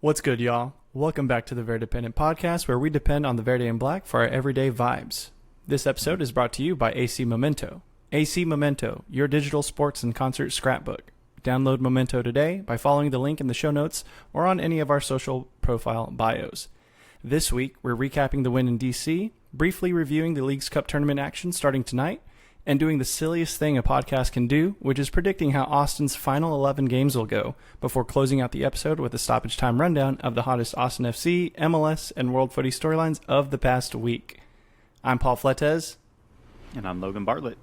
What's good, y'all? Welcome back to the Verdependent podcast, where we depend on the Verde Black for our everyday vibes. This episode is brought to you by AC Memento. AC Memento, your digital sports and concert scrapbook. Download Memento today by following the link in the show notes or on any of our social profile bios. This week, we're recapping the win in DC, briefly reviewing the League's Cup tournament action starting tonight, and doing the silliest thing a podcast can do, which is predicting how Austin's final 11 games will go, before closing out the episode with a stoppage time rundown of the hottest Austin FC, MLS, and World Footy storylines of the past week. I'm Paul Fletes. And I'm Logan Bartlett.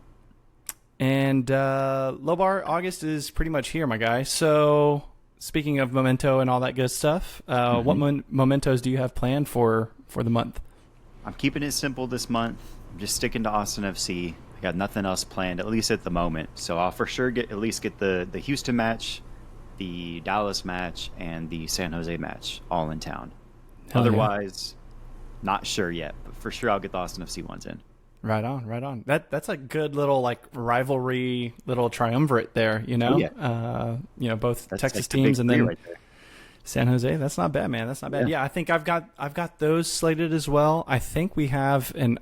And Lobar, August is pretty much here, my guy. So, speaking of Memento and all that good stuff, what mementos do you have planned for the month? I'm keeping it simple this month. I'm just sticking to Austin FC. I got nothing else planned, at least at the moment. So I'll for sure get the Houston match, the Dallas match, and the San Jose match all in town. Hell Otherwise, not sure yet, but for sure I'll get the Austin FC ones in. Right on, right on. That's a good little rivalry, little triumvirate there. You know, Oh, yeah. Both That's Texas like the teams big and three then right there. San Jose. That's not bad, man. That's not bad. Yeah, I think I've got those slated as well. I think we have an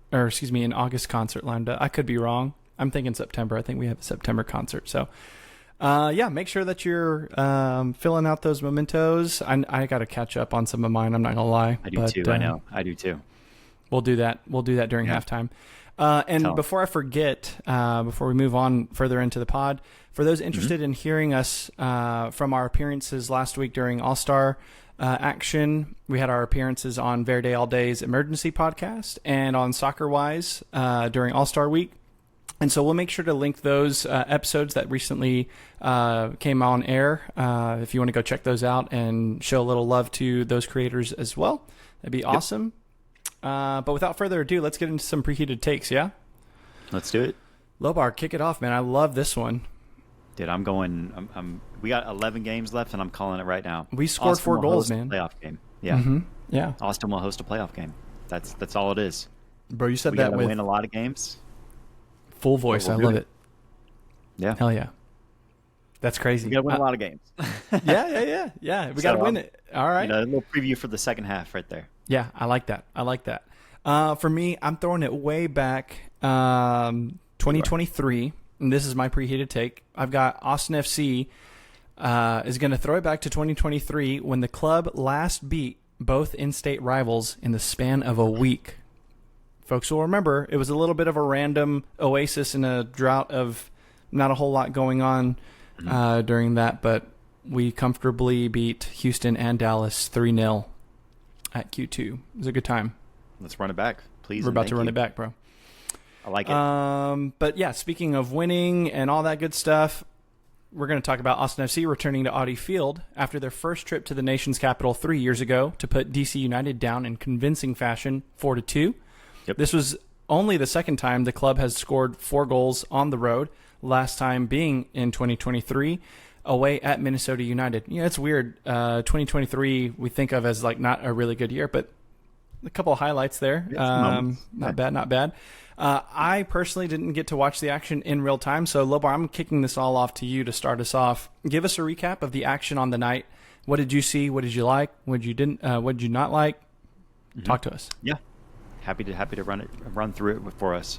an August concert lined up. I could be wrong. I'm thinking September. I think we have a September concert. So, make sure that you're filling out those mementos. I got to catch up on some of mine. I'm not gonna lie. I do too. I know. I do too. We'll do that. We'll do that during halftime. Before I forget, before we move on further into the pod, for those interested in hearing us from our appearances last week during All-Star action, we had our appearances on Verde All Day's Emergency podcast and on Soccer Wise during All-Star week. And so we'll make sure to link those episodes that recently came on air if you want to go check those out and show a little love to those creators as well. That'd be awesome. But without further ado, let's get into some preheated takes, yeah? Let's do it. Lobar, kick it off, man. I love this one. Dude, I'm going. We got 11 games left, and I'm calling it right now. We scored Austin 4 will goals, host a man. playoff game. Yeah. Mm-hmm. Yeah. Austin will host a playoff game. That's all it is. Bro, you said We that gotta with win a lot of games. full voice. I We'll do love it. it. Yeah. Hell yeah. That's crazy. We got to win a lot of games. Yeah. We got to win it. All right. A little preview for the second half right there. Yeah, I like that. For me, I'm throwing it way back 2023, and this is my preheated take. I've got Austin FC is going to throw it back to 2023 when the club last beat both in-state rivals in the span of a week. Folks will remember it was a little bit of a random oasis in a drought of not a whole lot going on during that, but we comfortably beat Houston and Dallas 3-0 at Q2. It was a good time. Let's run it back, please. We're about to run it back, bro. I like it. But yeah, speaking of winning and all that good stuff, we're going to talk about Austin FC returning to Audi Field after their first trip to the nation's capital 3 years ago to put DC United down in convincing fashion, 4-2. Yep. This was only the second time the club has scored 4 goals on the road, last time being in 2023 away at Minnesota United. Yeah, it's weird. 2023 we think of as not a really good year, but a couple of highlights there. Not bad. I personally didn't get to watch the action in real time, so Lobar, I'm kicking this all off to you to start us off. Give us a recap of the action on the night. What did you see? What did you like? What did you not like? Talk to us. Yeah, happy to run through it for us.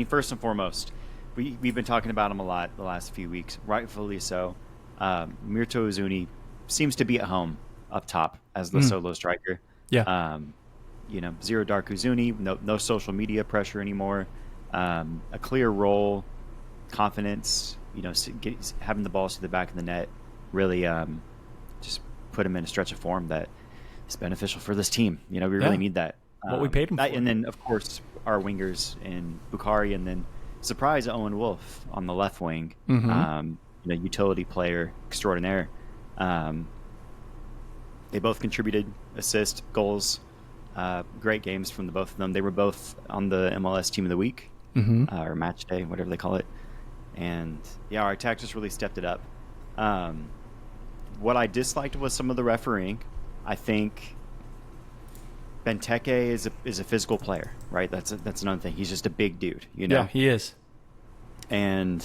First and foremost, we've been talking about him a lot the last few weeks, rightfully so. Mirto Uzuni seems to be at home up top as the solo striker. Yeah. Zero Dark Uzuni, no social media pressure anymore. A clear role, confidence. Having the balls to the back of the net really just put him in a stretch of form that is beneficial for this team. We really need that. What we paid him for. And then, of course, our wingers in Bukhari, and then surprise Owen Wolf on the left wing. Utility player extraordinaire. They both contributed assists, goals, great games from the both of them. They were both on the MLS Team of the Week or Match Day, whatever they call it. And our attack just really stepped it up. What I disliked was some of the refereeing. I think Benteke is a physical player, right? That's another thing. He's just a big dude, Yeah, he is. And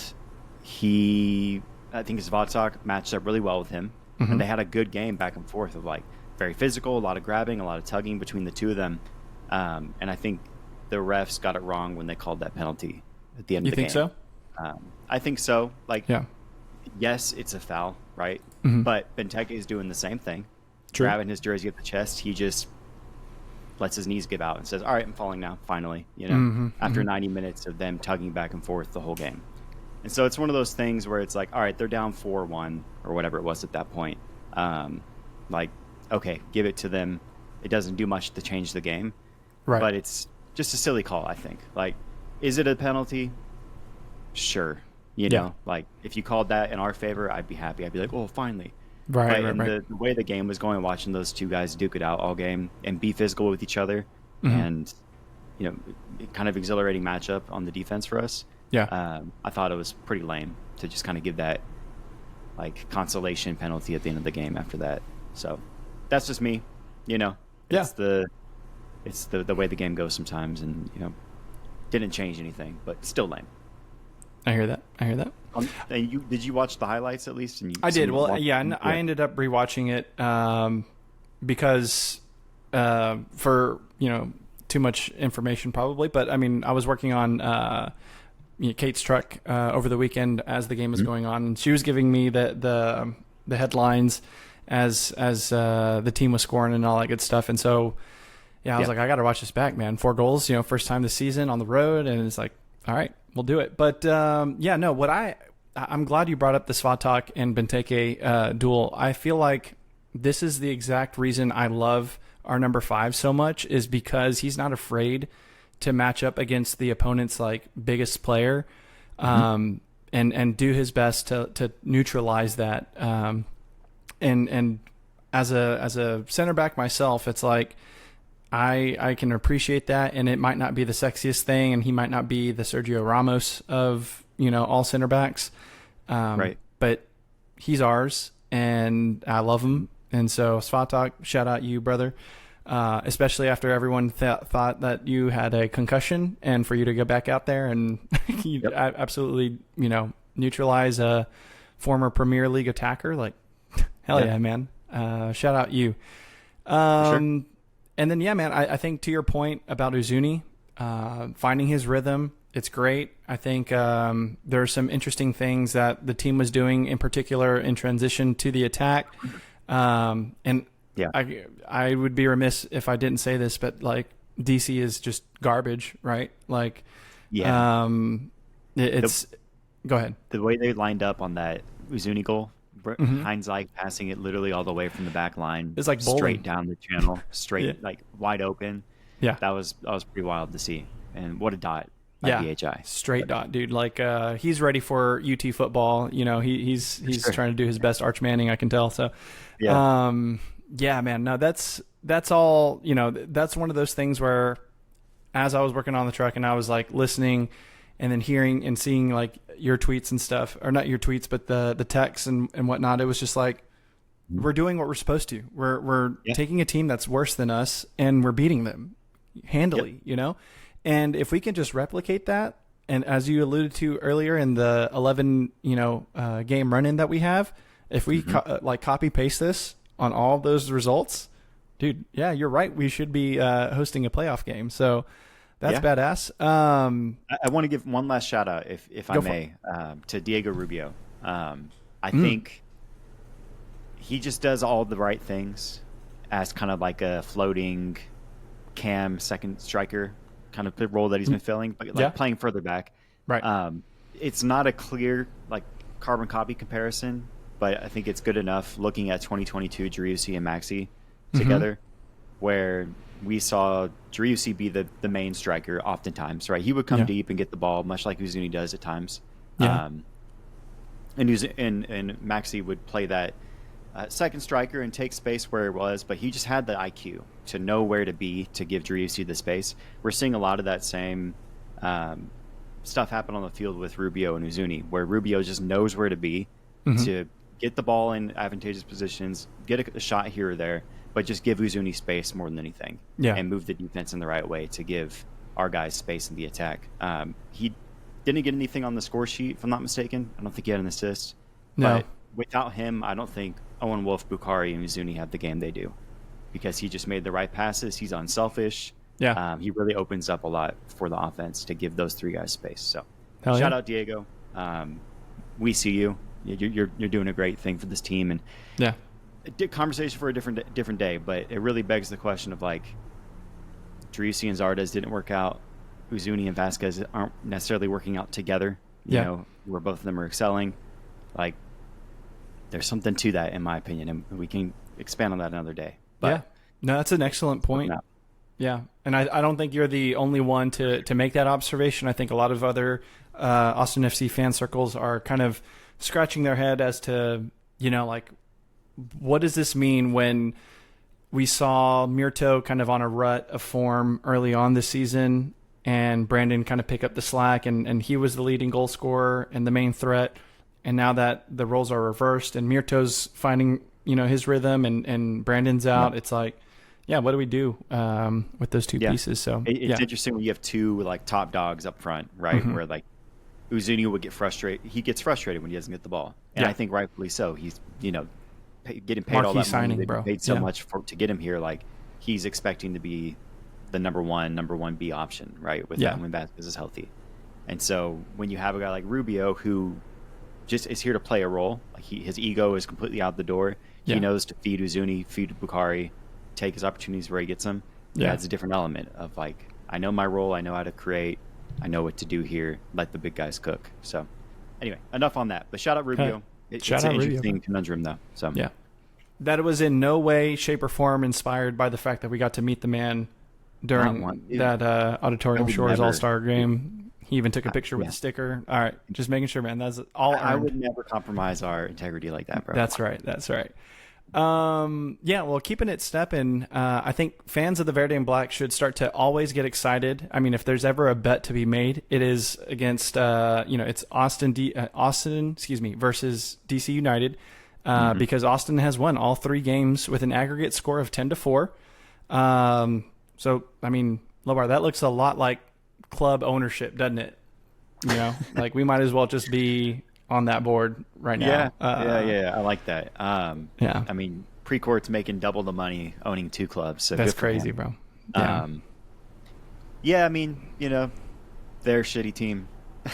I think his Vodsock matched up really well with him. and they had a good game back and forth of like very physical, a lot of grabbing, a lot of tugging between the two of them. And I think the refs got it wrong when they called that penalty at the end of the game. You think so? I think so. Like, yeah. Yes, it's a foul, right? But Benteke is doing the same thing. True. Grabbing his jersey at the chest, he just lets his knees give out and says, all right, I'm falling now, finally, after 90 minutes of them tugging back and forth the whole game. And so it's one of those things where it's like, all right, they're down 4-1 or whatever it was at that point. Like, okay, give it to them. It doesn't do much to change the game. Right. But it's just a silly call, I think. Like, is it a penalty? Sure. You know, like if you called that in our favor, I'd be happy. I'd be like, oh, finally. Right. The way the game was going, watching those two guys duke it out all game and be physical with each other, and kind of exhilarating matchup on the defense for us. Yeah. I thought it was pretty lame to just kind of give that like consolation penalty at the end of the game after that. So that's just me. It's the way the game goes sometimes, and didn't change anything, but still lame. I hear that. And did you watch the highlights at least? I did. Well, I ended up rewatching it because for too much information probably. But I mean, I was working on Kate's truck over the weekend as the game was going on, and she was giving me the headlines as the team was scoring and all that good stuff. And so I was like, I got to watch this back, man. 4 goals, first time this season on the road, and it's like, all right, we'll do it. But I'm glad you brought up the Svatak and Benteke duel. I feel like this is the exact reason I love our number 5 so much, is because he's not afraid to match up against the opponent's like biggest player, and do his best to neutralize that. And as a center back myself, it's like I can appreciate that, and it might not be the sexiest thing, and he might not be the Sergio Ramos of all center backs, right? But he's ours, and I love him. And so Svatak, shout out you, brother. Especially after everyone thought that you had a concussion, and for you to go back out there and you absolutely neutralize a former Premier League attacker, like hell yeah, man. Shout out you. Sure. And then, man, I think to your point about Uzuni, finding his rhythm, it's great. I think there are some interesting things that the team was doing, in particular in transition to the attack. I would be remiss if I didn't say this, but like DC is just garbage, right? Like, go ahead. The way they lined up on that Uzuni goal, Heinzike passing it literally all the way from the back line. It's like straight down the channel, straight like wide open. Yeah, that was pretty wild to see. And what a dot by BHI. Straight dot, dude. Like he's ready for UT football. He's trying to do his best Arch Manning, I can tell. So man. No, that's all. That's one of those things where, as I was working on the truck and I was like listening, and then hearing and seeing like your tweets and stuff, or not your tweets, but the texts and whatnot, it was just like, we're doing what we're supposed to. We're taking a team that's worse than us, and we're beating them handily, And if we can just replicate that, and as you alluded to earlier in the 11 game run-in that we have, if we copy paste this on all of those results, dude, you're right. We should be hosting a playoff game. So that's badass. I want to give one last shout out, if I may, to Diego Rubio. I think he just does all the right things as kind of like a floating cam second striker kind of role that he's been filling, but like playing further back. Right. It's not a clear like carbon copy comparison, but I think it's good enough looking at 2022 Driussi and Maxi together, where we saw Driussi be the main striker oftentimes, right? He would come deep and get the ball, much like Uzuni does at times. Yeah. And Maxi would play that second striker and take space where it was, but he just had the IQ to know where to be to give Driussi the space. We're seeing a lot of that same stuff happen on the field with Rubio and Uzuni, where Rubio just knows where to be to get the ball in advantageous positions, get a shot here or there, but just give Uzuni space more than anything, and move the defense in the right way to give our guys space in the attack. He didn't get anything on the score sheet, if I'm not mistaken. I don't think he had an assist. No. But without him, I don't think Owen Wolf, Bukhari, and Uzuni have the game they do, because he just made the right passes. He's unselfish. Yeah. He really opens up a lot for the offense to give those three guys space. So Shout out Diego. We see you. You're doing a great thing for this team, and yeah, conversation for a different day. But it really begs the question of like, Driussi and Zardes didn't work out. Uzuni and Vasquez aren't necessarily working out together. You know, where both of them are excelling. Like, there's something to that, in my opinion, and we can expand on that another day. But yeah, no, that's an excellent point. Yeah, and I don't think you're the only one to make that observation. I think a lot of other Austin FC fan circles are kind of scratching their head as to, you know, like, what does this mean when we saw Myrto kind of on a rut of form early on this season, and Brandon kind of pick up the slack, and he was the leading goal scorer and the main threat. And now that the roles are reversed and Myrto's finding, you know, his rhythm and Brandon's out, it's like, yeah, what do we do with those two pieces? So it's interesting when you have two like top dogs up front, right? Where like Uzuni would get frustrated. He gets frustrated when he doesn't get the ball, and I think rightfully so. He's, you know, getting paid all that signing, money. bro. Paid so much to get him here. Like, he's expecting to be the number 1B option, right? With that, when Vasquez is healthy. And so when you have a guy like Rubio who just is here to play a role, like his ego is completely out the door. He knows to feed Uzuni, feed Bukhari, take his opportunities where he gets them. Yeah, it's a different element of like, I know my role, I know how to create, I know what to do here. Let the big guys cook. So anyway, enough on that. But shout out Rubio. It's an interesting conundrum, though. So yeah, that was in no way, shape, or form inspired by the fact that we got to meet the man during that Auditorium Shores All-Star game. He even took a picture with a sticker. All right, just making sure, man. That's all earned. I would never compromise our integrity like that, bro. That's right. That's right. Yeah, well, keeping it stepping, I think fans of the Verde and Black should start to always get excited. I mean, if there's ever a bet to be made, it is against, it's Austin versus DC United, because Austin has won all 3 games with an aggregate score of 10-4. So, I mean, Lobar, that looks a lot like club ownership, doesn't it? You know, like we might as well just be on that board right now. Yeah. I like that. Yeah. I mean, Precourt's making double the money owning 2 clubs. So that's crazy, bro. Yeah. I mean, you know, they're a shitty team.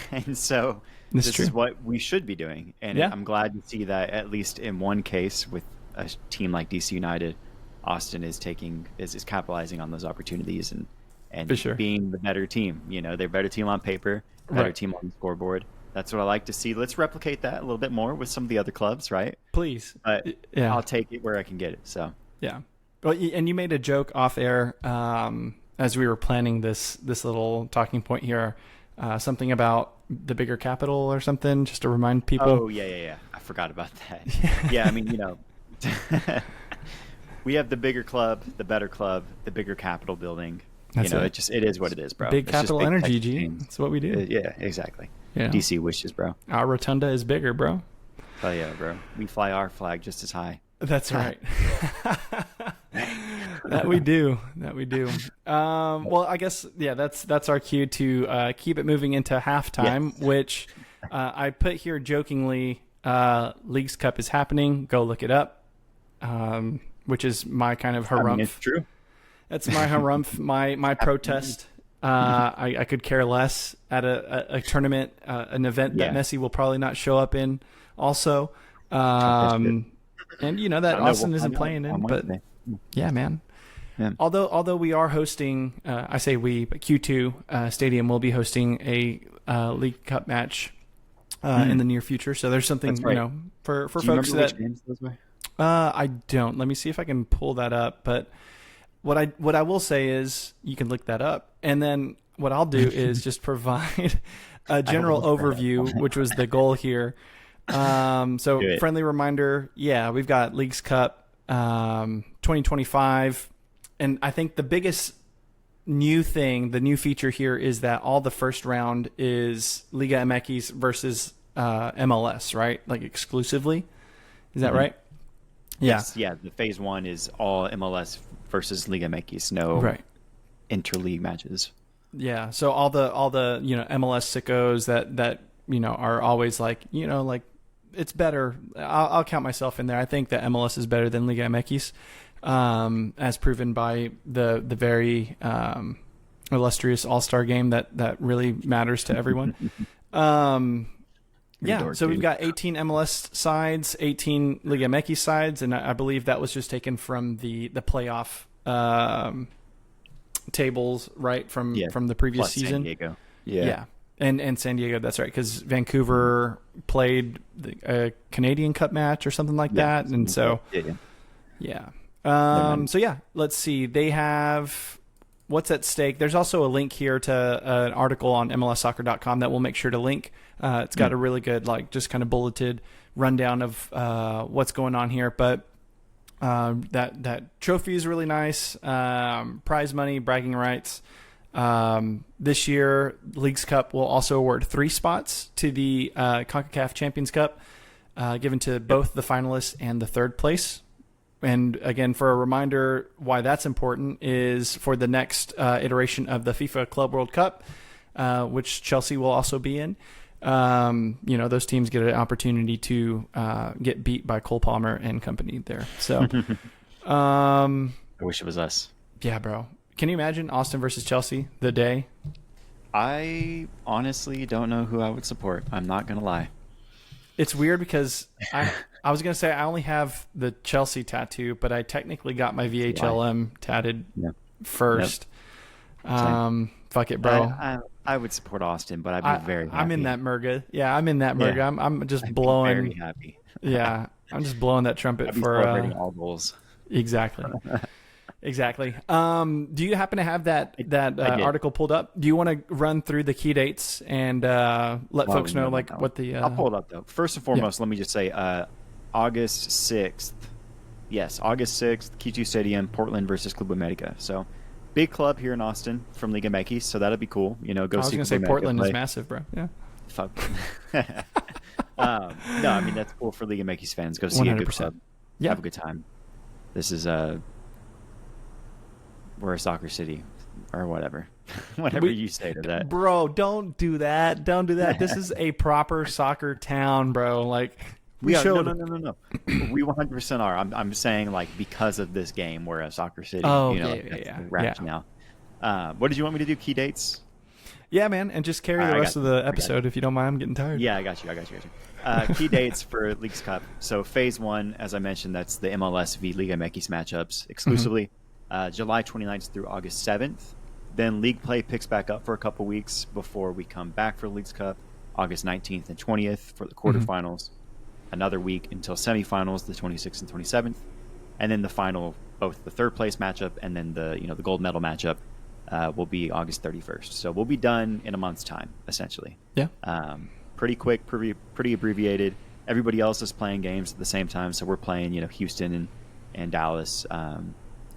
And so this is what we should be doing. And I'm glad to see that at least in one case with a team like DC United, Austin is capitalizing on those opportunities and being the better team. You know, they're a better team on paper, better team on the scoreboard. That's what I like to see. Let's replicate that a little bit more with some of the other clubs, right? Please. But I'll take it where I can get it. So yeah. Well, and you made a joke off air as we were planning this little talking point here, something about the bigger capital or something, just to remind people. Oh yeah. I forgot about that. Yeah, I mean, you know, we have the bigger club, the better club, the bigger capital building. It is what it is, bro. Big capital energy, G. That's what we do. Yeah, exactly. Yeah. DC wishes, bro. Our rotunda is bigger, bro. Oh yeah, bro. We fly our flag just as high. That's right. That we do. Well, I guess that's our cue to keep it moving into halftime, which I put here jokingly. Leagues Cup is happening. Go look it up. Which is my kind of harumph. I mean, it's true. That's my harumph. My protest. I could care less at a tournament, an event that Messi will probably not show up in. Also, and you know that Austin isn't playing in, but yeah, man. Yeah. Although we are hosting, I say we, but Q2 Stadium will be hosting a League Cup match in the near future. So there's something you know for folks that. Which games those were? I don't. Let me see if I can pull that up. But what I will say is you can look that up, and then what I'll do is just provide a general overview, which was the goal here. So friendly reminder, we've got Leagues Cup 2025, and I think the biggest new feature here is that all the first round is Liga MX versus MLS, right? Like exclusively. Is that right? Yes, yeah. The phase 1 is all MLS versus Liga MX, no interleague matches. Yeah, so all the MLS sickos that are always like it's better. I'll count myself in there. I think that MLS is better than Liga MX, as proven by the very illustrious All-Star game that really matters to everyone. Yeah, so we've got 18 MLS sides, 18 Liga MX sides, and I believe that was just taken from the playoff tables, right, from the previous plus season. San Diego. Yeah. And San Diego, that's right, because Vancouver played a Canadian Cup match or something like that, and so so yeah, let's see. They have what's at stake. There's also a link here to an article on MLSsoccer.com that we'll make sure to link. It's got a really good, like, just kind of bulleted rundown of what's going on here, but that trophy is really nice. Prize money, bragging rights. This year, Leagues Cup will also award 3 spots to the CONCACAF Champions Cup, given to both the finalists and the third place. And again, for a reminder why that's important is for the next iteration of the FIFA Club World Cup, which Chelsea will also be in. Those teams get an opportunity to get beat by Cole Palmer and company there. So, I wish it was us. Yeah, bro. Can you imagine Austin versus Chelsea the day? I honestly don't know who I would support. I'm not going to lie. It's weird because I was going to say I only have the Chelsea tattoo, but I technically got my VHLM tatted first. Yep. Fuck it, bro. I would support Austin, but I'd be very happy. I'm in that Murga. Yeah, I'm in that Murga. Yeah. I'm just blowing. Very happy. Yeah, I'm just blowing that trumpet I'd be for celebrating all goals. Exactly. Exactly. Do you happen to have that article pulled up? Do you want to run through the key dates and let folks know what the? I'll pull it up though. First and foremost, let me just say August 6th. Yes, August 6th, Q2 Stadium, Portland versus Club America. So big club here in Austin from Liga MX, so that'll be cool. Go see. I was going to say Portland is massive, bro. Yeah. Fuck. No, I mean that's cool for Liga MX fans. Go see 100%. A good club. Yeah. Have a good time. This is we're a soccer city, or whatever. Whatever you say to that. Bro, don't do that. Don't do that. This is a proper soccer town, bro. Like no. We 100% are. I'm saying, like, because of this game, we're a soccer city. Oh, now. What did you want me to do? Key dates? Yeah, man, and just carry the rest of the episode if you don't mind. I'm getting tired. Yeah, I got you. Key dates for Leagues Cup. So phase 1, as I mentioned, that's the MLS v Liga MX matchups exclusively. July 29th through August 7th. Then league play picks back up for a couple weeks before we come back for Leagues Cup, August 19th and 20th for the quarterfinals. Another week until semifinals, the 26th and 27th. And then the final, both the third place matchup and then the gold medal matchup will be August 31st. So we'll be done in a month's time, essentially. Yeah. Pretty quick, pretty abbreviated. Everybody else is playing games at the same time. So we're playing, Houston and Dallas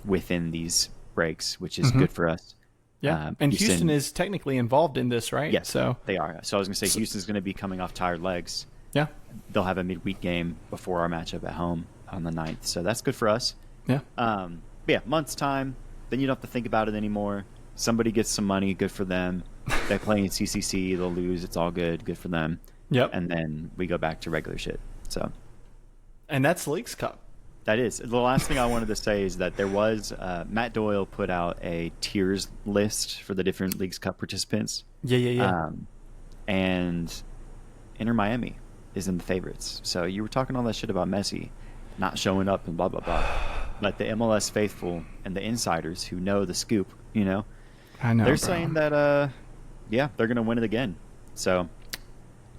within these breaks, which is good for us. Yeah, and Houston is technically involved in this, right? Yes, so they are. So I was going to say Houston's going to be coming off tired legs. Yeah. They'll have a midweek game before our matchup at home on the 9th, so that's good for us. Yeah. Month's time, then you don't have to think about it anymore. Somebody gets some money, good for them. They play in CCC, they'll lose, it's all good for them. Yep. And then we go back to regular shit. So. And that's Leagues Cup. That is. The last thing I wanted to say is that there was Matt Doyle put out a tiers list for the different Leagues Cup participants. Yeah. And Inter Miami is in the favorites. So you were talking all that shit about Messi not showing up and blah, blah, blah. But the MLS faithful and the insiders who know the scoop, I know, they're saying that, they're going to win it again. So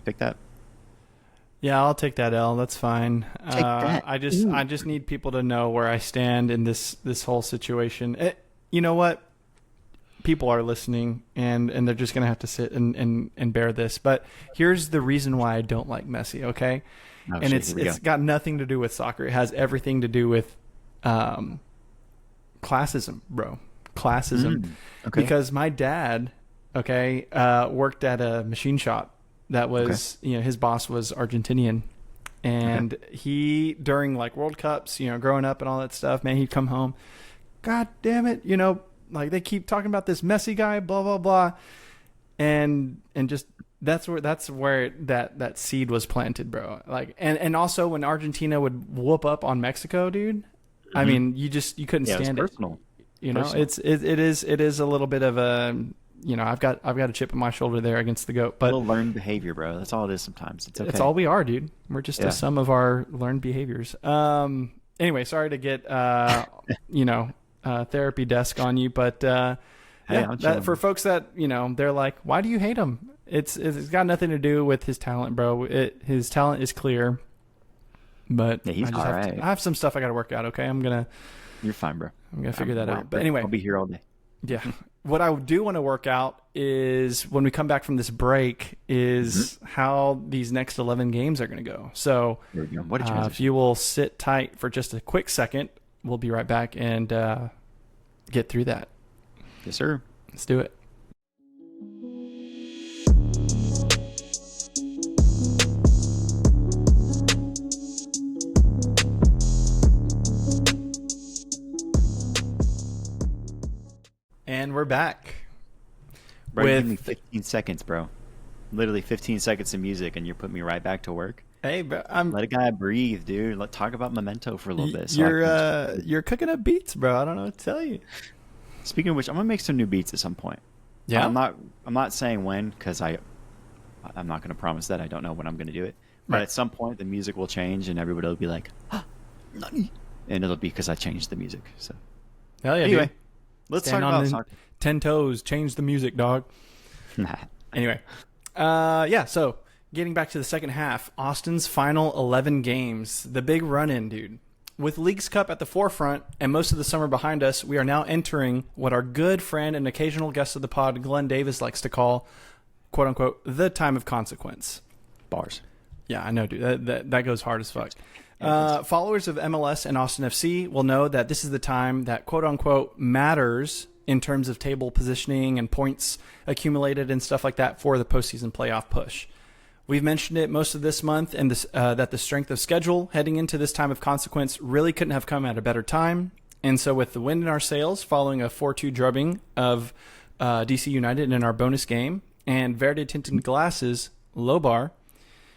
pick that. Yeah, I'll take that L. That's fine. Take that. I just need people to know where I stand in this whole situation. You know what? People are listening, and they're just going to have to sit and bear this. But here's the reason why I don't like Messi, okay? It's got nothing to do with soccer. It has everything to do with classism, bro. Classism. Okay. Because my dad, worked at a machine shop. That was, his boss was Argentinian, and he, during like World Cups, growing up and all that stuff, man, he'd come home, God damn it, like they keep talking about this Messi guy, blah, blah, blah. And just That's where that seed was planted, bro. Like, and also when Argentina would whoop up on Mexico, dude. I mean, you couldn't stand it. Personal. You know, Personal. it is a little bit of a, I've got a chip on my shoulder there against the GOAT, but A little learned behavior, bro. That's all it is sometimes. It's okay. it's all we are, dude. We're just a sum of our learned behaviors. Anyway, sorry to get therapy desk on you, but for folks that they're like, why do you hate him? It's got nothing to do with his talent, bro. His talent is clear, but he's all right. I have some stuff I got to work out. Okay, You're fine, bro. I'm gonna figure that out. But anyway, I'll be here all day. Yeah. What I do want to work out is when we come back from this break is how these next 11 games are going to go. So What a transition. if you will sit tight for just a quick second, we'll be right back and get through that. Yes, sir. Let's do it. And we're back. Bro, you give me 15 seconds, bro. Literally 15 seconds of music, and you're putting me right back to work. Hey, bro, let a guy breathe, dude. Let's talk about Memento for a little bit. You're cooking up beats, bro. I don't know what to tell you. Speaking of which, I'm gonna make some new beats at some point. Yeah, I'm not saying when, because I'm not gonna promise that. I don't know when I'm gonna do it. But at some point, the music will change, and everybody will be like, "Nani?" And it'll be because I changed the music. So hell yeah. Anyway. Dude. Let's Stand talk on about 10 toes. Change the music, dog. Anyway, so getting back to the second half, Austin's final 11 games, the big run-in, dude. With Leagues Cup at the forefront and most of the summer behind us, we are now entering what our good friend and occasional guest of the pod, Glenn Davis, likes to call, quote-unquote, the time of consequence. Bars. Yeah, I know, dude. That goes hard as fuck. Followers of MLS and Austin FC will know that this is the time that quote-unquote matters in terms of table positioning and points accumulated and stuff like that for the postseason playoff push. We've mentioned it most of this month, and that the strength of schedule heading into this time of consequence really couldn't have come at a better time. And so with the wind in our sails following a 4-2 drubbing of DC United in our bonus game and Verde tinted glasses, Lobar,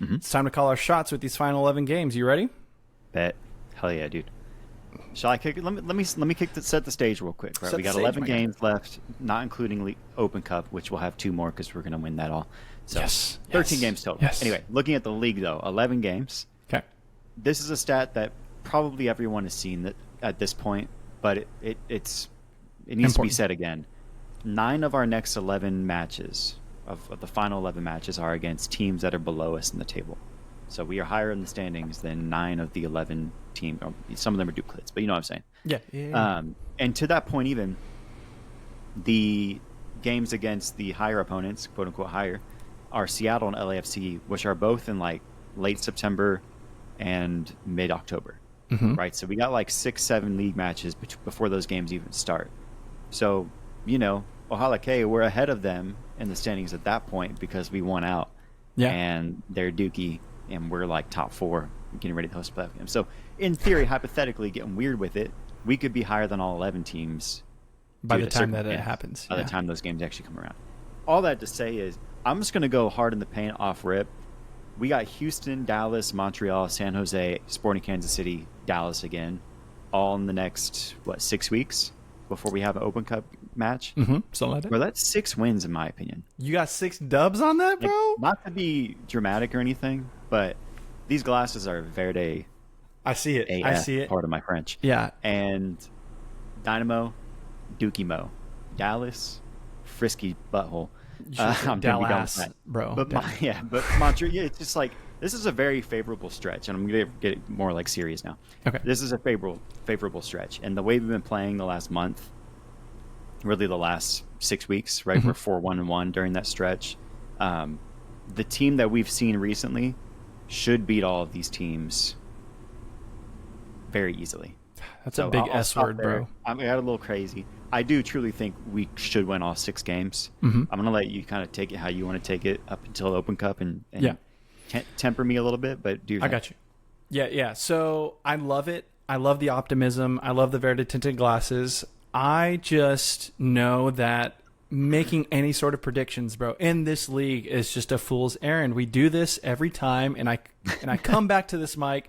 it's time to call our shots with these final 11 games. You ready? Bet. Hell yeah, dude. Shall I kick it? Let me set the stage real quick. Right, we got 11 games left, not including Open Cup, which we'll have 2 more because we're gonna win that all. So yes. 13 games total. Yes. Anyway, looking at the league though, 11 games. Okay. This is a stat that probably everyone has seen at this point, but it needs to be said again. 9 of our next 11 matches of the final 11 matches are against teams that are below us in the table. So we are higher in the standings than 9 of the 11 teams. Some of them are duplicates, but you know what I'm saying. Yeah. And to that point, even the games against the higher opponents, quote unquote higher, are Seattle and LAFC, which are both in like late September and mid October. Right. So we got like 6-7 league matches before those games even start. So, Ojalá que we're ahead of them in the standings at that point because we won out. Yeah. And they're Dookie. And we're like top 4 getting ready to host a playoff game. So in theory, hypothetically, getting weird with it, we could be higher than all 11 teams by the time that it happens. By the time those games actually come around. All that to say is I'm just going to go hard in the paint off rip. We got Houston, Dallas, Montreal, San Jose, Sporting Kansas City, Dallas again, all in the next, 6 weeks before we have an Open Cup match? Something like that. Bro, that's 6 wins in my opinion. You got 6 dubs on that, bro? Not to be dramatic or anything, but these glasses are Verde. I see it. AF, I see it. Part of my French. Yeah. And Dynamo, Dookie Mo, Dallas, Frisky Butthole. I'm Dallas, bro. But Montreal. Yeah, it's just like this is a very favorable stretch, and I'm gonna get it more like serious now. Okay. This is a favorable stretch, and the way we've been playing the last month, really the last 6 weeks, right? We're 4-1-1 during that stretch. The team that we've seen recently should beat all of these teams very easily. That's a big S word, bro. I got a little crazy. I do truly think we should win all 6 games. I'm going to let you kind of take it how you want to take it up until Open Cup and temper me a little bit, but do your thing. I got you. Yeah. So I love it. I love the optimism. I love the Verde tinted glasses. I just know that making any sort of predictions, bro. In this league is just a fool's errand. We do this every time, and I come back to this mic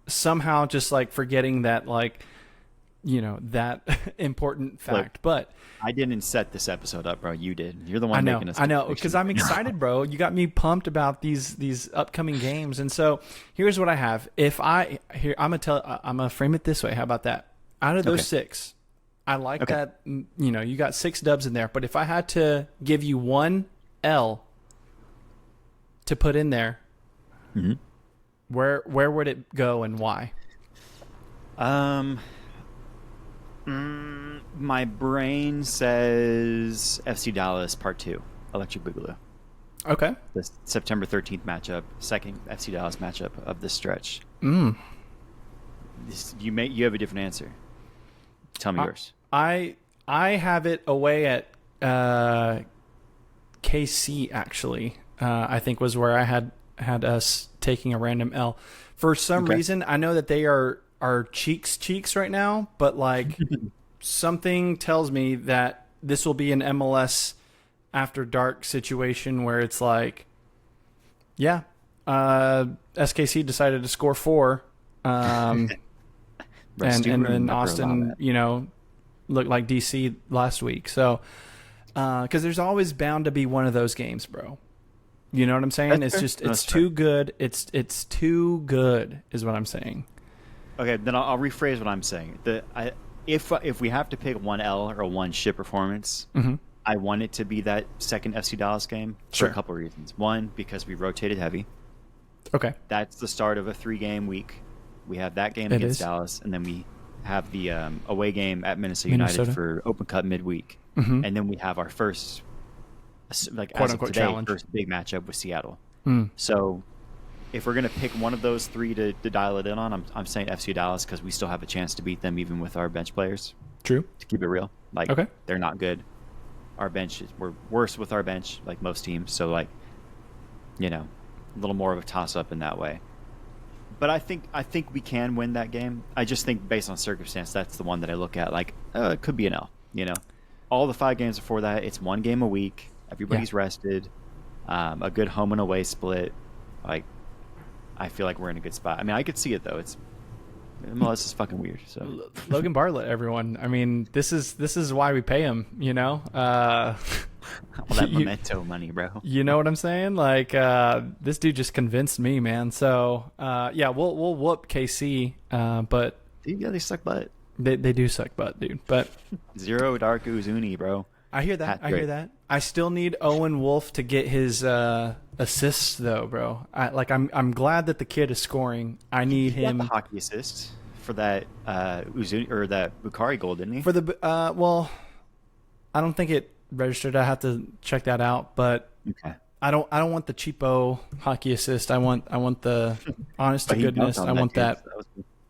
somehow just like forgetting that like that important fact. Look, but I didn't set this episode up, bro. You did. You're the one making us. I know, because I'm excited, bro. You got me pumped about these upcoming games, and so here's what I have. I'm gonna frame it this way. How about that? Out of those 6. I like that, you got 6 dubs in there. But if I had to give you one L to put in there, where would it go and why? My brain says FC Dallas Part 2, Electric Boogaloo. Okay. The September 13th matchup, second FC Dallas matchup of this stretch. You have a different answer. Tell me yours. I have it away at KC, actually. I think was where I had us taking a random L. For some reason, I know that they are cheeks right now, but like something tells me that this will be an MLS after dark situation where it's like, SKC decided to score 4. And then Austin, looked like DC last week. So, because there's always bound to be one of those games, bro. You know what I'm saying? It's too good. It's too good, is what I'm saying. Okay, then I'll rephrase what I'm saying. If we have to pick one L or one shit performance, I want it to be that second FC Dallas game for a couple of reasons. One, because we rotated heavy. Okay. That's the start of a 3-game week. We have that game against Dallas, and then we have the away game at Minnesota United for Open Cup midweek. And then we have our first, like, as of today, challenge. First big matchup with Seattle. So if we're going to pick one of those 3 to dial it in on, I'm saying FC Dallas because we still have a chance to beat them even with our bench players. True. To keep it real. Like, they're not good. Our bench, we're worse with our bench, like most teams. So, like, a little more of a toss-up in that way. But I think we can win that game. I just think based on circumstance, that's the one that I look at like, it could be an L. All the 5 games before that, it's 1 game a week. Everybody's rested. A good home and away split. Like, I feel like we're in a good spot. I mean, I could see it though. MLS is fucking weird. So Logan Bartlett, everyone. I mean, this is why we pay him. All that memento money, bro. You know what I'm saying? Like, this dude just convinced me, man. So, we'll whoop KC, but they suck butt. They do suck butt, dude. But Zero Dark Uzuni, bro. I hear that. I still need Owen Wolf to get his assists, though, bro. I'm glad that the kid is scoring. I need him. He got the hockey assist for that Uzuni or that Bukhari goal, didn't he? For the I don't think it registered. I have to check that out, but I don't want the cheapo hockey assist. I want the honest to goodness. I want that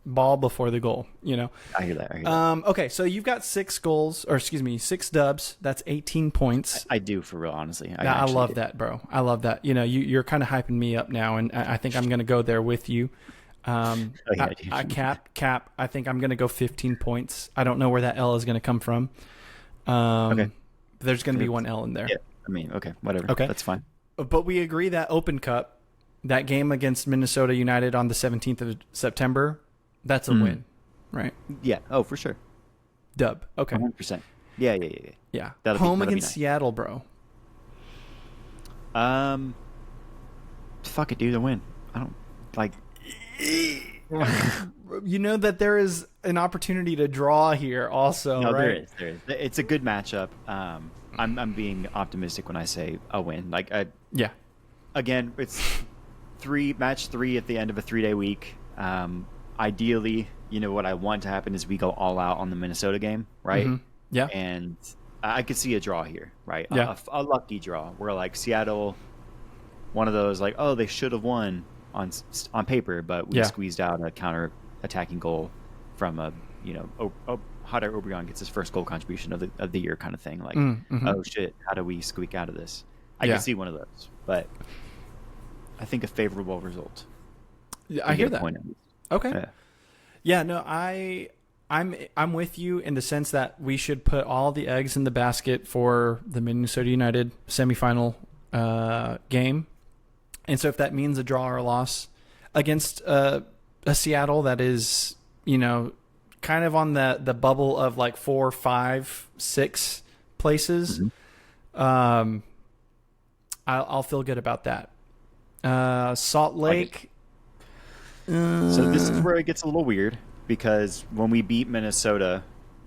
ball before the goal. I hear that. Okay, so you've got 6 dubs. That's 18 points. I do, for real, honestly. I love that, bro. I love that. You're kind of hyping me up now, and I think I'm going to go there with you. I cap. I think I'm going to go 15 points. I don't know where that L is going to come from. There's going to be one L in there. Yeah, I mean, whatever. Okay, that's fine. But we agree that Open Cup, that game against Minnesota United on the 17th of September, that's a win, right? Yeah. Oh, for sure. Dub. Okay. 100%. Yeah. Home against Seattle, bro. Fuck it, dude. A win. I don't like. You know that there is an opportunity to draw here, also, no, right? There is. It's a good matchup. I'm being optimistic when I say a win. Like, again, it's match 3 at the end of a 3-day week. Ideally, what I want to happen is we go all out on the Minnesota game, right? Yeah. And I could see a draw here, right? Yeah. A lucky draw where, like, Seattle, one of those, like, oh, they should have won on paper, but we squeezed out a counter-attacking goal from Hadar Obrian gets his first goal contribution of the year kind of thing. Like, oh, shit, how do we squeak out of this? I can see one of those, but I think a favorable result. I hear that. Okay. Yeah, no, I I'm with you in the sense that we should put all the eggs in the basket for the Minnesota United semifinal game. And so if that means a draw or a loss against a Seattle that is, kind of on the bubble of like 4, 5, 6 places, I'll feel good about that. Salt Lake. So this is where it gets a little weird because when we beat Minnesota,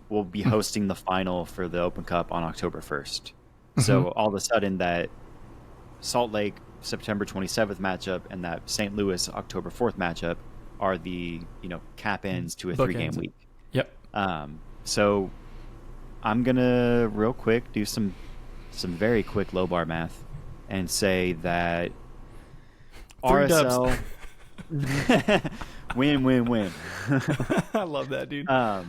we'll be hosting the final for the Open Cup on October 1st. So all of a sudden that Salt Lake September 27th matchup and that St. Louis October 4th matchup are the, cap ends to a 3-game week. Yep. So I'm going to real quick do some very quick Lobar math and say that 3 RSL win. I love that, dude. No,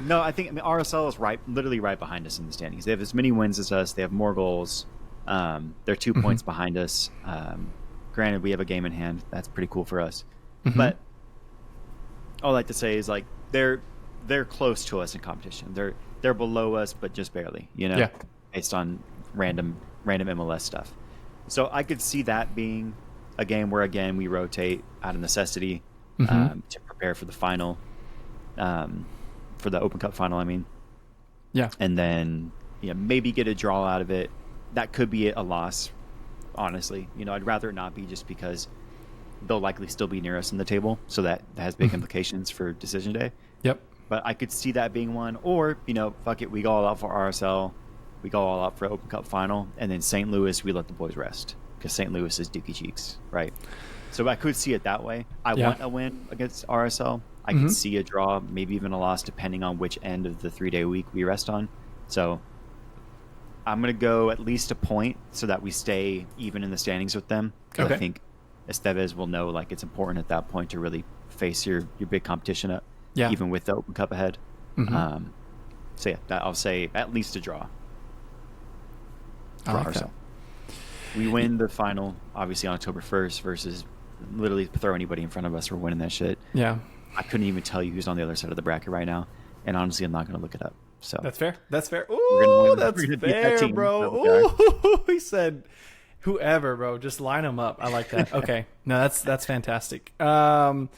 RSL is literally right behind us in the standings. They have as many wins as us. They have more goals. They're 2 points behind us. Granted, we have a game in hand. That's pretty cool for us. But all I like to say is like they're close to us in competition. They're below us, but just barely. Based on random MLS stuff. So I could see that being a game where again we rotate out of necessity to prepare for the final, for the Open Cup final. I mean, and then maybe get a draw out of it. That could be a loss. Honestly, I'd rather it not be just because they'll likely still be near us in the table, so that has big implications for decision day. Yep. But I could see that being one, or fuck it, we go all out for RSL, we go all out for Open Cup final, and then St. Louis we let the boys rest because St. Louis is Dookie Cheeks, right? So I could see it that way. I want a win against RSL. I could see a draw, maybe even a loss, depending on which end of the 3-day week we rest on. So I'm going to go at least a point so that we stay even in the standings with them. Because I think Estevez will know like it's important at that point to really face your big competition up, even with the Open Cup ahead. So I'll say at least a draw for RSL. We win the final, obviously, on October 1st versus literally throw anybody in front of us. We're winning that shit. Yeah. I couldn't even tell you who's on the other side of the bracket right now. And honestly, I'm not going to look it up. So That's fair. Ooh, that's fair, bro. Ooh, he said whoever, bro. Just line them up. I like that. Okay. No, that's fantastic. Now,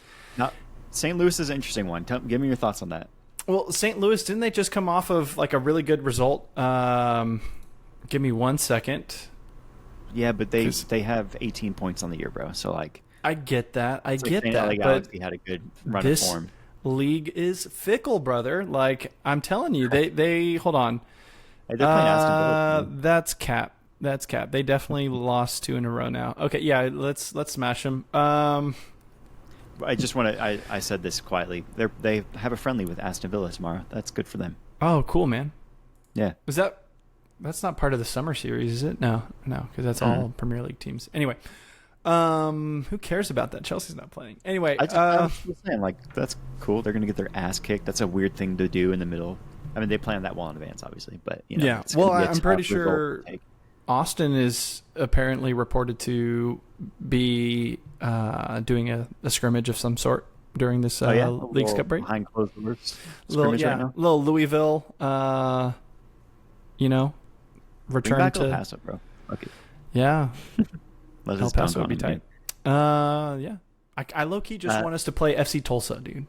St. Louis is an interesting one. Give me your thoughts on that. Well, St. Louis, didn't they just come off of like a really good result? Give me 1 second. Yeah, but they have 18 points on the year, bro. So like, I get that. I get that. LA Galaxy had a good run of form. League is fickle, brother. Like I'm telling you, they hold on. That's cap. They definitely lost 2 in a row now. Okay, yeah, let's smash them. I just want to. I said this quietly. They have a friendly with Aston Villa tomorrow. That's good for them. Oh, cool, man. Yeah. That's not part of the summer series, is it? No, because that's all Premier League teams. Anyway, who cares about that? Chelsea's not playing. Anyway, I was saying, like, that's cool. They're going to get their ass kicked. That's a weird thing to do in the middle. I mean, they planned that well in advance, obviously, but yeah. Well, I'm pretty sure Austin is apparently reported to be doing a scrimmage of some sort during this Leagues Cup break. Behind closed doors. Little Louisville. Return to El Paso, bro. Okay. Yeah. El Paso would be tight. Yeah. I low key just want us to play FC Tulsa, dude.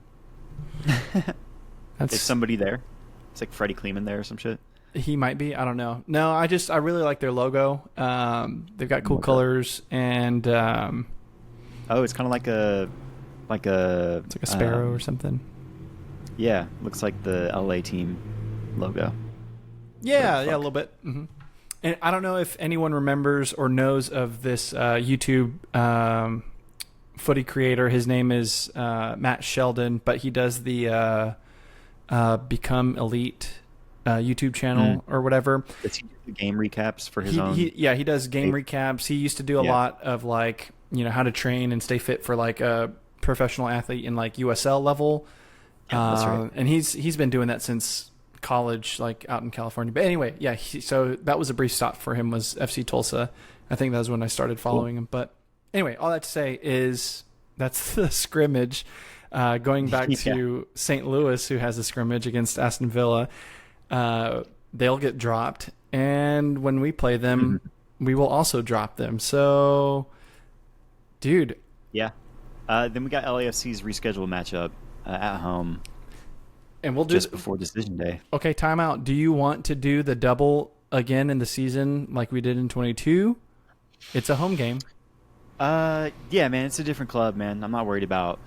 Is somebody there? It's like Freddie Kleeman there or some shit. He might be. I don't know. No, I really like their logo. They've got cool colors and. It's kind of like a. It's like a sparrow or something. Yeah, looks like the LA team logo. Yeah, a little bit. Mm-hmm. And I don't know if anyone remembers or knows of this YouTube footy creator. His name is Matt Sheldon, but he does the Become Elite YouTube channel or whatever. Does he do game recaps for his own? He does game recaps. He used to do a lot of like, how to train and stay fit for like a professional athlete in like USL level. Yeah, that's right. And he's been doing that since college, like out in California. But anyway, so that was a brief stop for him, was FC Tulsa. I think that was when I started following him. But anyway, all that to say is that's the scrimmage. Going back to St. Louis, who has a scrimmage against Aston Villa, they'll get dropped. And when we play them, we will also drop them. So, dude. Yeah. Then we got LAFC's rescheduled matchup at home. And we'll do just before decision day. Okay, timeout. Do you want to do the double again in the season like we did in 22? It's a home game. Yeah, man, it's a different club, man. I'm not worried about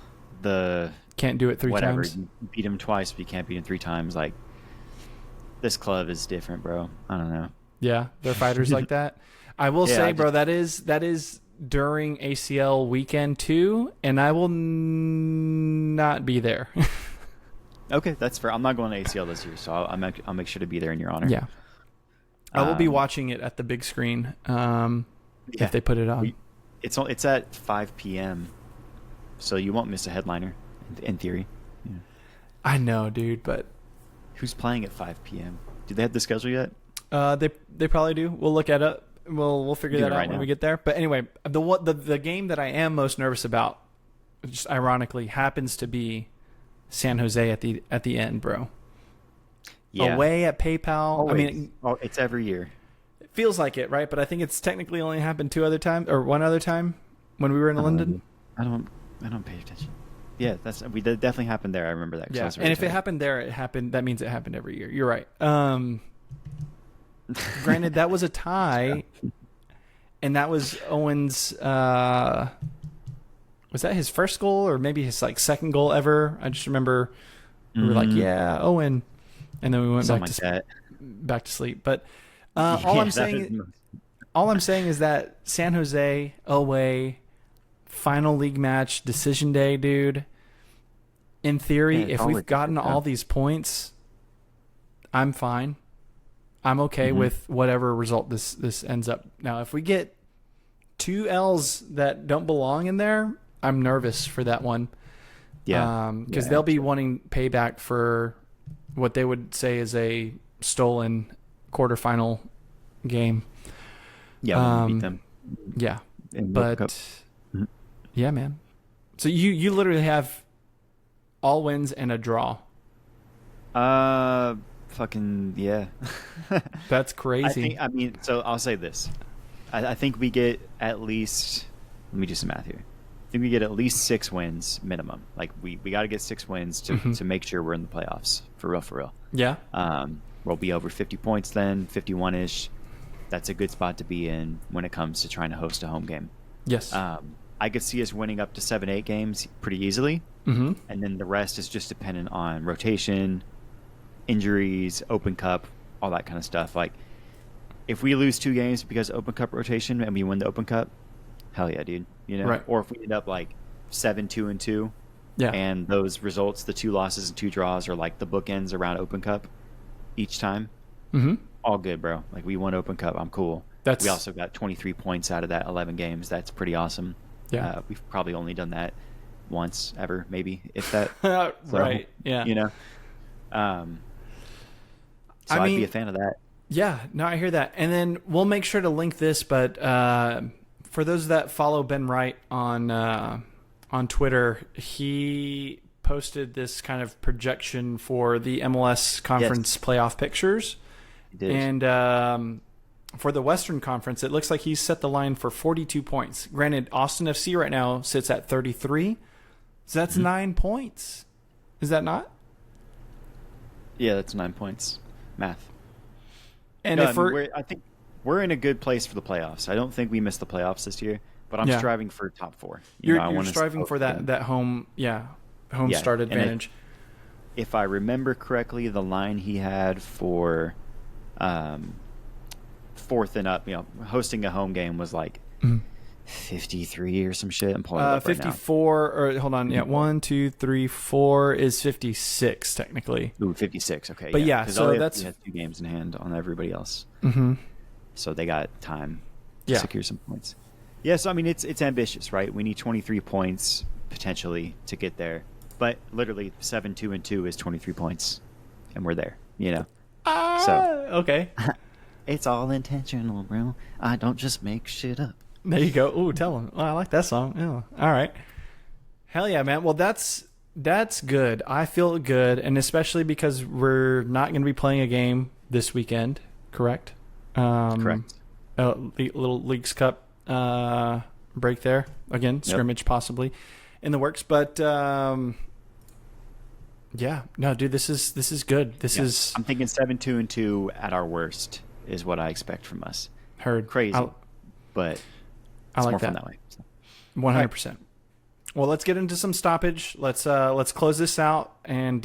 the can't do it three times. You beat them twice, but you can't beat them 3 times. Like, this club is different, bro. I don't know. Yeah, they're fighters like that. I will say, bro, that is during ACL weekend too, and I will not be there. Okay, that's fair. I'm not going to ACL this year, so I'll make sure to be there in your honor. Yeah, I will be watching it at the big screen if they put it on. It's at 5 p.m., so you won't miss a headliner, in theory. Yeah. I know, dude, but who's playing at 5 p.m.? Do they have the schedule yet? They probably do. We'll look at it. We'll figure that out when we get there. But anyway, the game that I am most nervous about, just ironically, happens to be San Jose at the end, bro. Yeah. Away at PayPal. Always. I mean, it's every year. It feels like it, right? But I think it's technically only happened 2 other times or 1 other time when we were in London. I don't pay attention. Yeah, that definitely happened there. I remember that. Yeah, and if it happened there, it happened. That means it happened every year. You're right. Granted, that was a tie, and that was Owen's. Was that his first goal or maybe his second goal ever? I just remember we were like, "Yeah, Owen," and then we went back to sleep. But all I'm saying is that San Jose away, final league match, decision day, dude. In theory, if we've gotten all these points, I'm fine. I'm okay with whatever result this ends up. Now, if we get 2 L's that don't belong in there, I'm nervous for that one. Yeah. Because they'll be wanting payback for what they would say is a stolen quarterfinal game. Yeah, we beat them. Yeah. But, yeah, man. So you literally have all wins and a draw. Fucking yeah. That's crazy. I mean, so I'll say this. I think we get at least, let me do some math here. I think we get at least 6 wins minimum. Like we got to get 6 wins to make sure we're in the playoffs for real. Yeah. We'll be over 50 points then, 51-ish. That's a good spot to be in when it comes to trying to host a home game. Yes. I could see us winning up to 7-8 games pretty easily. And then the rest is just dependent on rotation, injuries, Open Cup, all that kind of stuff. Like, if we lose 2 games because Open Cup rotation and we win the Open Cup, hell yeah, dude. You know, right. Or if we end up like 7-2-2, yeah, and those results, the 2 losses and 2 draws, are like the bookends around Open Cup each time. All good, bro. Like, we won Open Cup. I'm cool. We also got 23 points out of that 11 games. That's pretty awesome. Yeah, we've probably only done that once ever, maybe, if that. Right. Yeah. You know. So I'd be a fan of that. Yeah, no, I hear that. And then we'll make sure to link this, but for those that follow Ben Wright on Twitter, he posted this kind of projection for the MLS conference playoff pictures. He did. And for the Western Conference, it looks like he's set the line for 42 points. Granted, Austin FC right now sits at 33. So that's 9 points. Is that not? Yeah, that's 9 points. Math. And I think we're in a good place for the playoffs. I don't think we missed the playoffs this year, but I'm striving for top 4. You're striving for that home start advantage. If I remember correctly, the line he had for 4th and up, hosting a home game was like 53 or some shit. I'm pulling it up right now. 54, or hold on. Yeah, 1, 2, 3, 4 is 56 technically. Ooh, 56. Okay. But so that's 2 games in hand on everybody else. Mm-hmm. So they got time to secure some points. Yeah, so I mean, it's ambitious, right? We need 23 points potentially to get there. But literally 7-2-2 is 23 points, and we're there. Okay. It's all intentional, bro. I don't just make shit up. There you go. Ooh, tell him. Oh, I like that song. Yeah. All right. Hell yeah, man. Well, that's That's good. I feel good, and especially because we're not going to be playing a game this weekend, correct? Correct. Little Leagues Cup break there. Again, scrimmage possibly in the works, but yeah, no, dude, this is good. This is I'm thinking 7-2-2 at our worst is what I expect from us. heard Crazy, but I it's like more fun that. that way. So. 100%. Well, let's get into some stoppage. Let's close this out and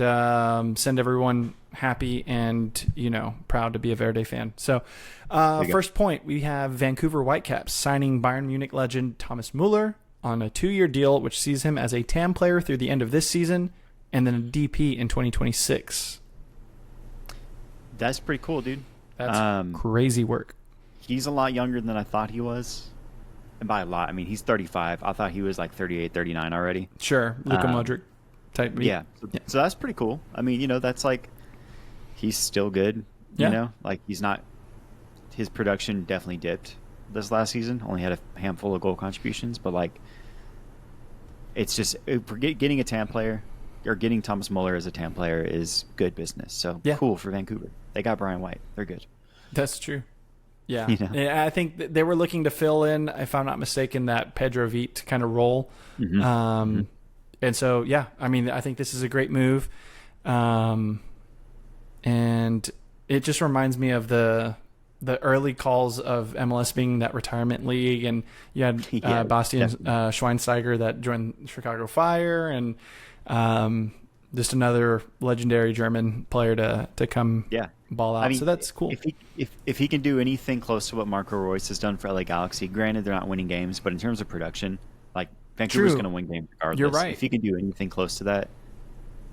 send everyone happy and proud to be a Verde fan. So, first point, we have Vancouver Whitecaps signing Bayern Munich legend Thomas Muller on a 2-year deal, which sees him as a TAM player through the end of this season and then a DP in 2026. That's pretty cool, dude. That's crazy work. He's a lot younger than I thought he was. And by a lot, I mean, he's 35. I thought he was like 38, 39 already. Sure. Luka Modric type. Yeah. So that's pretty cool. I mean, that's like, he's still good. Yeah. Like he's not, his production definitely dipped this last season. Only had a handful of goal contributions, but like, it's just, getting a TAM player or getting Thomas Muller as a TAM player is good business. So cool for Vancouver. They got Brian White. They're good. That's true. Yeah. Yeah, I think they were looking to fill in, if I'm not mistaken, that Pedro Vite kind of role. Mm-hmm. And so, yeah, I mean, I think this is a great move. And it just reminds me of the early calls of MLS being that retirement league. And you had Bastian Schweinsteiger that joined Chicago Fire and just another legendary German player to come ball out. I mean, so that's cool. If he can do anything close to what Marco Reus has done for LA Galaxy, granted they're not winning games, but in terms of production, like Vancouver's going to win games regardless. You're right. If he can do anything close to that,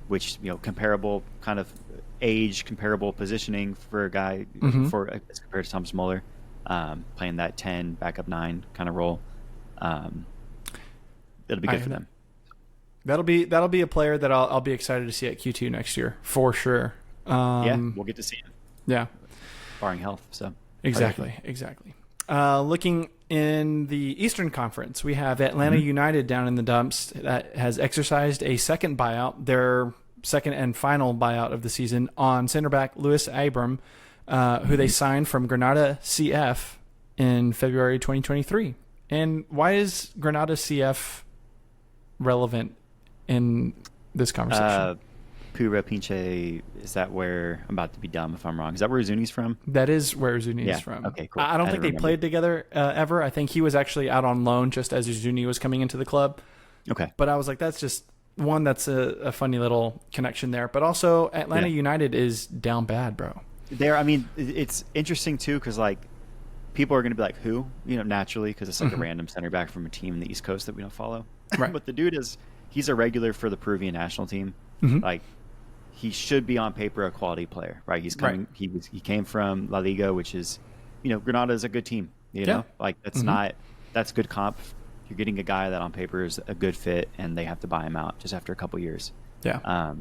which comparable kind of age, comparable positioning for a guy as compared to Thomas Muller, playing that 10 backup 9 kind of role, it'll be good for them. That'll be a player that I'll be excited to see at Q2 next year for sure. We'll get to see him. Yeah, barring health. So exactly. Looking in the Eastern Conference, we have Atlanta United down in the dumps that has exercised a second buyout, their second and final buyout of the season, on center back Louis Abram, who they signed from Granada CF in February 2023. And why is Granada CF relevant in this conversation? Pura Pinche, is that where, I'm about to be dumb if I'm wrong, is that where Zuni's from? That is where Zuni is from. Okay, cool. I don't think they played together ever. I think he was actually out on loan just as Zuni was coming into the club. Okay. But I was like, that's just one, that's a funny little connection there. But also, Atlanta United is down bad, bro. I mean, it's interesting too, because like, people are going to be like, who? Naturally, because it's like a random center back from a team in the East Coast that we don't follow. Right. But the dude he's a regular for the Peruvian national team. Like, he should be on paper a quality player, right? He's coming. Right. He came from La Liga, which is, Granada is a good team. Like that's good comp. You're getting a guy that on paper is a good fit, and they have to buy him out just after a couple years. Yeah.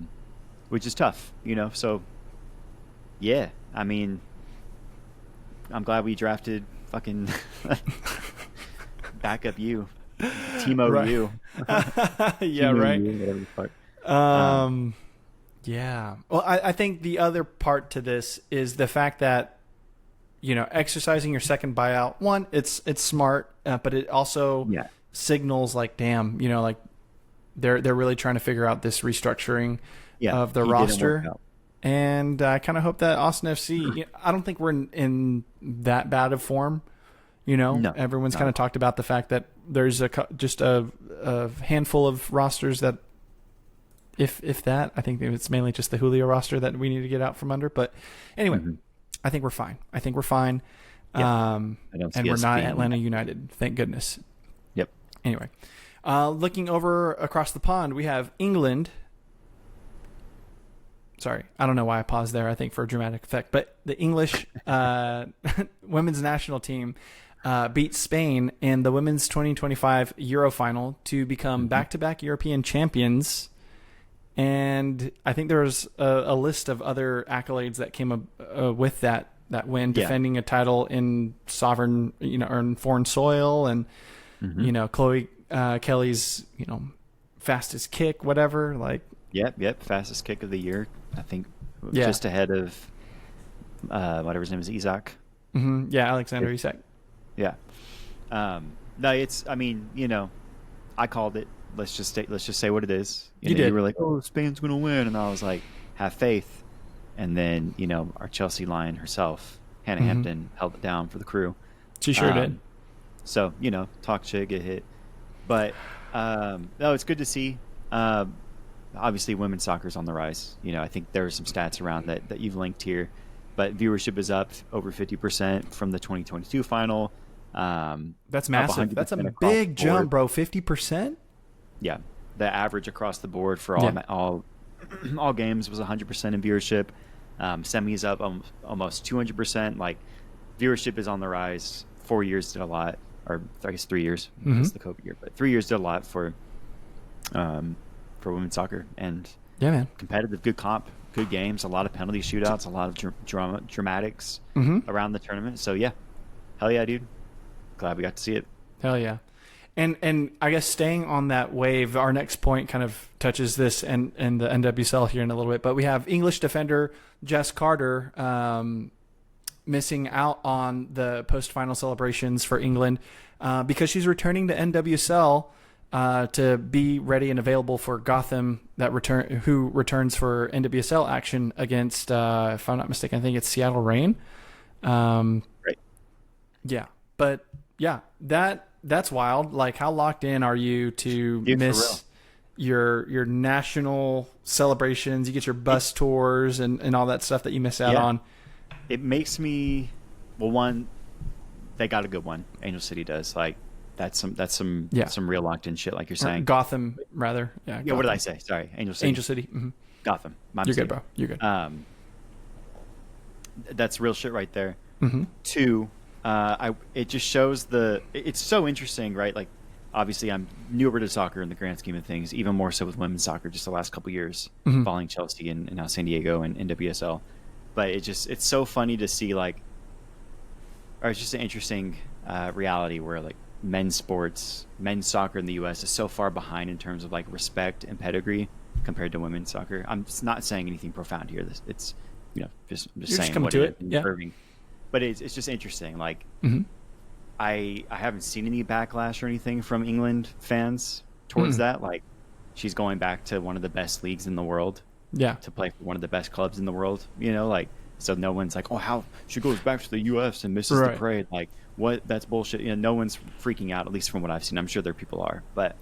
Which is tough, So, yeah, I mean, I'm glad we drafted fucking backup you, Timo you. Yeah, Timo right. You, whatever the fuck. Yeah. Well, I think the other part to this is the fact that, exercising your second buyout, one, it's smart, but it also signals like, damn, like they're really trying to figure out this restructuring of the roster. And I kind of hope that Austin FC, I don't think we're in that bad of form. No, everyone's kind of talked about the fact that there's just a handful of rosters that, if that, I think it's mainly just the Julio roster that we need to get out from under. But anyway, I think we're fine. And we're not Atlanta United, thank goodness. Yep. Anyway, looking over across the pond, we have England. Sorry, I don't know why I paused there, I think for a dramatic effect. But the English women's national team beat Spain in the women's 2025 Euro final to become back-to-back European champions. And I think there was a list of other accolades that came with that win, defending a title in sovereign, or in foreign soil, and Chloe Kelly's, fastest kick, whatever. Like, Yep. Fastest kick of the year. I think Yeah. just ahead of whatever his name is, Isaac. Yeah, Alexander Isak. Yeah. No, it's. I mean, I called it. Let's just say what it is. You did. You were like, "Oh, Spain's going to win," and I was like, "Have faith." And then our Chelsea lion herself, Hannah Hampton, held it down for the crew. She sure did. So talk shit, get hit, but no, it's good to see. Obviously, women's soccer is on the rise. I think there are some stats around that you've linked here, but viewership is up over 50% from the 2022 final. That's massive. That's a big jump, bro. 50%. Yeah, the average across the board for all games was 100% in viewership. Semis up almost 200%. Like, viewership is on the rise. 4 years did a lot, or I guess 3 years. It's the COVID year, but 3 years did a lot for women's soccer. And yeah, man, competitive, good comp, good games, a lot of penalty shootouts, a lot of dramatics around the tournament. So yeah, hell yeah, dude. Glad we got to see it. Hell yeah. And I guess staying on that wave, our next point kind of touches this and the NWSL here in a little bit. But we have English defender Jess Carter missing out on the post-final celebrations for England because she's returning to NWSL to be ready and available for Gotham who returns for NWSL action against, if I'm not mistaken, I think it's Seattle Reign. Right. Yeah. But yeah, that's wild. Like, how locked in are you to miss your national celebrations? You get your bus tours and all that stuff that you miss out on. It makes me, one, they got a good one. Angel City does. Like, that's some real locked in shit, like you're saying. Gotham, rather. Yeah. Gotham. What did I say? Sorry, Angel City. Angel City. Mm-hmm. Gotham. You're good, bro. You're good. That's real shit right there. Mm-hmm. Two, it just shows it's so interesting, right? Like, obviously I'm newer to soccer in the grand scheme of things, even more so with women's soccer just the last couple of years, following Chelsea and now San Diego and NWSL. But it's so funny to see, or it's just an interesting reality where, like, men's soccer in the U.S. is so far behind in terms of, like, respect and pedigree compared to women's soccer. I'm just not saying anything profound here. It's just saying coming what to it it. is. Yeah. But it's just interesting. Like, I haven't seen any backlash or anything from England fans towards that. Like, she's going back to one of the best leagues in the world. Yeah. To play for one of the best clubs in the world. So no one's like, oh, how she goes back to the U.S. and misses the parade. Like, what? That's bullshit. No one's freaking out, at least from what I've seen. I'm sure there people are, but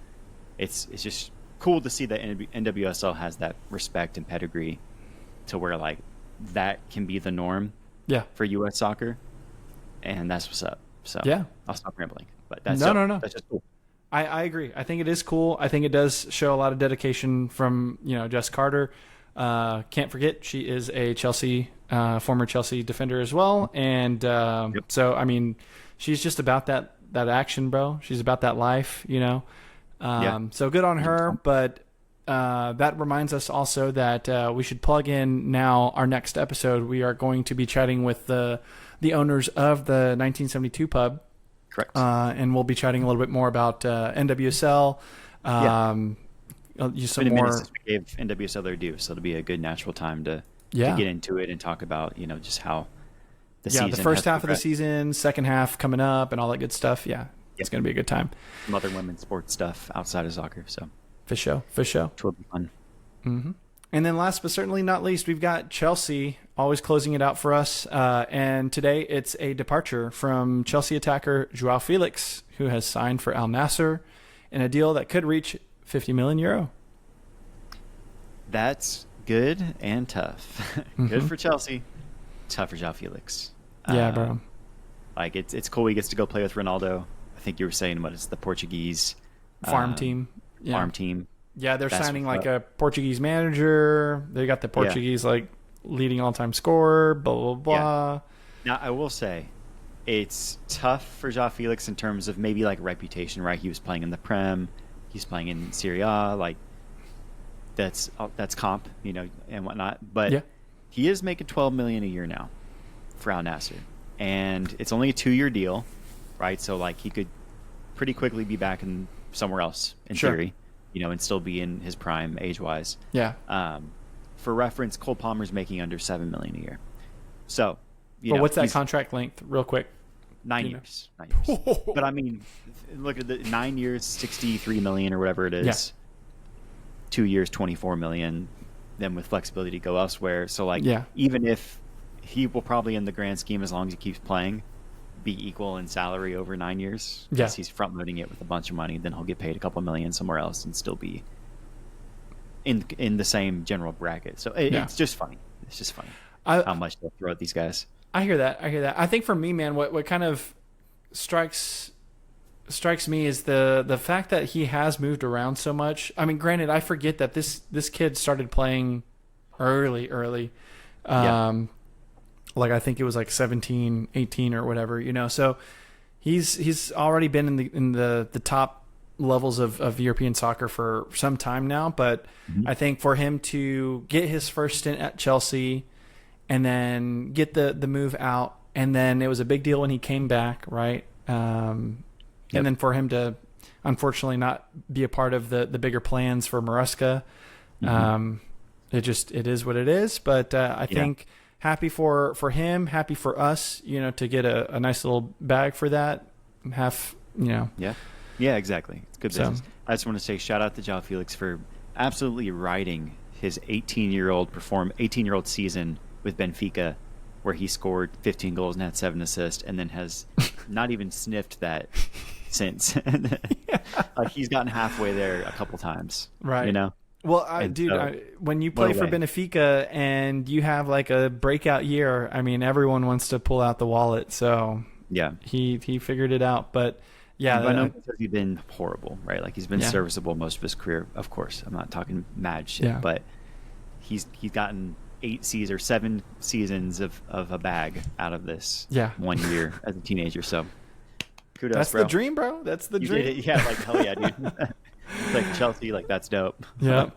it's just cool to see that NWSL has that respect and pedigree to where, like, that can be the norm. Yeah. For U.S. soccer, and that's what's up. So yeah, I'll stop rambling. But that's no. That's just cool. I agree. I think it is cool. I think it does show a lot of dedication from Jess Carter. Can't forget she is a former Chelsea defender as well, and so I mean, she's just about that action, bro. She's about that life, So good on her. But that reminds us also that we should plug in now our next episode. We are going to be chatting with the owners of the 1972 pub. Correct. And we'll be chatting a little bit more about NWSL. It's been a minute since we gave NWSL their due, so it'll be a good natural time to get into it and talk about just how the season. The first half of the season, second half coming up, and all that good stuff. Yeah, it's going to be a good time. Some other women's sports stuff outside of soccer, so for sure. It will be fun. Mm-hmm. And then last but certainly not least, we've got Chelsea always closing it out for us. And today it's a departure from Chelsea attacker Joao Felix, who has signed for Al Nassr in a deal that could reach €50 million. That's good and tough. Good for Chelsea. Tough for Joao Felix. Yeah, bro. Like, it's cool he gets to go play with Ronaldo. I think you were saying it's the Portuguese farm team. Yeah. Farm team. Yeah, they're signing like a Portuguese manager. They got the Portuguese leading all-time scorer. Blah blah blah. Yeah. Now I will say, it's tough for Joao Felix in terms of maybe like reputation. Right, he was playing in the Prem, he's playing in Serie A. Like, that's comp, and whatnot. But he is making $12 million a year now for Al Nassr, and it's only a 2-year deal, right? So, like, he could pretty quickly be back in somewhere else in theory. and still be in his prime age-wise. Yeah. For reference, Cole Palmer's making under $7 million a year. So, Well, what's that he's contract length, real quick? 9 years. 9 years. But I mean, look at the 9 years, 63 million or whatever it is. 2 years, 24 million. Then with flexibility to go elsewhere. So like, even if he will probably, in the grand scheme, as long as he keeps playing, be equal in salary over 9 years. Because he's front loading it with a bunch of money. Then he'll get paid a couple million somewhere else and still be in the same general bracket. So it's just funny. It's just funny how much they'll throw at these guys. I hear that. I think for me, man, what kind of strikes me is the fact that he has moved around so much. I mean, granted, I forget that this kid started playing early. Like I think it was like 17, 18 or whatever, So he's already been in the top levels of European soccer for some time now. But I think for him to get his first stint at Chelsea and then get the move out, and then it was a big deal when he came back, right? And then for him to unfortunately not be a part of the bigger plans for Maresca, it is what it is. But I think happy for him, happy for us, to get a nice little bag for that. Yeah, exactly. It's good business. I just want to say shout out to João Felix for absolutely riding his 18-year-old season with Benfica, where he scored 15 goals and had 7 assists, and then has not even sniffed that since. He's gotten halfway there a couple times, right? Well, when you play for Benfica and you have like a breakout year, I mean, everyone wants to pull out the wallet. So he figured it out. But I know he's been horrible, right? Like he's been serviceable most of his career. Of course, I'm not talking mad shit, but he's gotten 7 seasons of a bag out of this 1 year as a teenager. So kudos, that's bro. The dream, bro. That's the dream. Did it. Yeah, like hell yeah, dude. Like Chelsea, like that's dope. Yeah,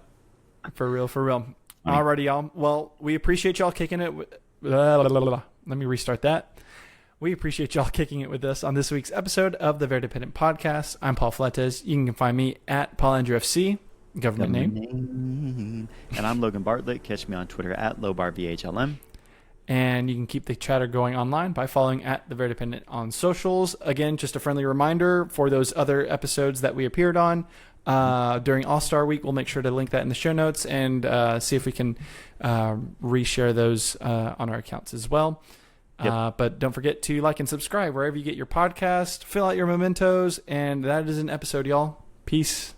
for real. Alrighty, y'all. Well, we appreciate y'all kicking it. Let me restart that. We appreciate y'all kicking it with us on this week's episode of the Verdependent Podcast. I'm Paul Fletes. You can find me at Paul Andrew FC. Government name. And I'm Logan Bartlett. Catch me on Twitter at LobarVHLM. And you can keep the chatter going online by following at the Verdependent on socials. Again, just a friendly reminder for those other episodes that we appeared on during All-Star Week. We'll make sure to link that in the show notes and see if we can reshare those on our accounts as well. But don't forget to like and subscribe wherever you get your podcast. Fill out your mementos. And that is an episode, y'all. Peace.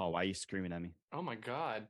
Oh, why are you screaming at me? Oh my God.